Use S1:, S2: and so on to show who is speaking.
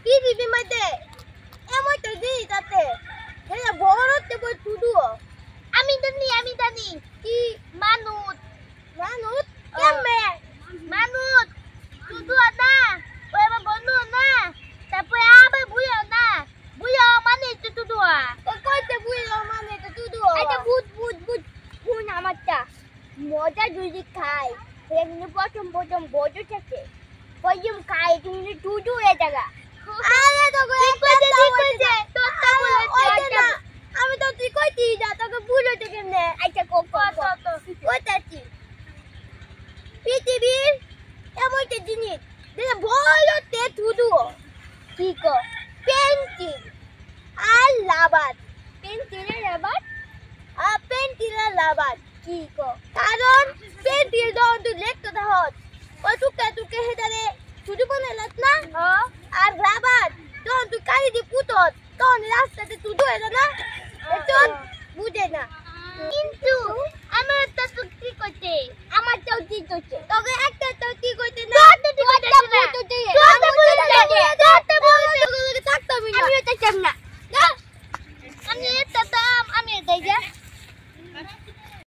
S1: পৃথিবীর মধ্যে এমন একটা জিনিস আছে যেটা বড়তে বই শুধু আমি জানি কি মানুষ কেমনে মানুষ শুধু না ওই আমার বন্ধু না তারপরে আবার বুঝো না বুঝো মানে তো শুধু কইতে বুঝো মানে তো শুধু এটা বুঝ কোন আমারটা মজা যদি খাই সেদিন প্রথম বড় থাকে প্রথম খাই তুমি শুধু এ জায়গা আরে তো ঠিক কইছে তোরটা বলেছে আমি তো তুই কইতি যা তোকে ভুলে তো কেমনে আচ্ছা কইতাছি পৃথিবীর এমন একটা জিনিস যেটা বড়তে শুধু কি কো পেন্সিল আর রাবার পেন্সিলের রাবার কি কো কারণ পেন্সিল যখন তুই লিখতে থাকস ও টুকে হেদারে শুধু বানাইলাস না আর রাবার যখন তুই কালি দিয়ে পুতস তখন রাস্তাতে শুধু হয়ে না চল বুঝে না কিন্তু আমার তো কি করতে আমার তো কি করতে তবে একটা তো কি করতে